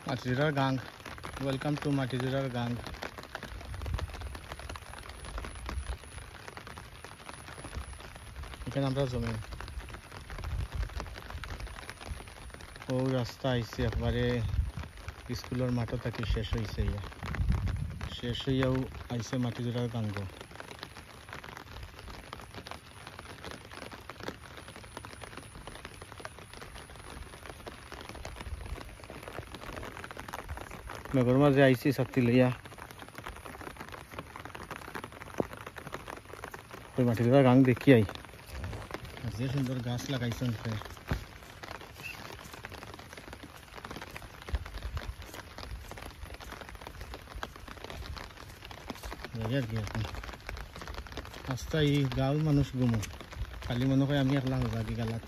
মাটিজোড়ার গাং। Welcome to মাটিজোড়ার গাং। এখানে আমরা জমি ও রাস্তা আইছে একবারে স্কুলের মাঠও থাকি শেষ হয়েছে, শেষ হইয়াও আইছে মাটিজোড়ার গাঙ্গ। মেঘর মাঝে আইছি শক্তি লইয়া ওই মাটিজোড়ার গাং দেখি আই। আর যে সুন্দর গাছ লাগাইছেন রাস্তায় গাঁৱৰ মানুষ গুমো খালি মনে হয় আমি একলা হবা কি গালাত।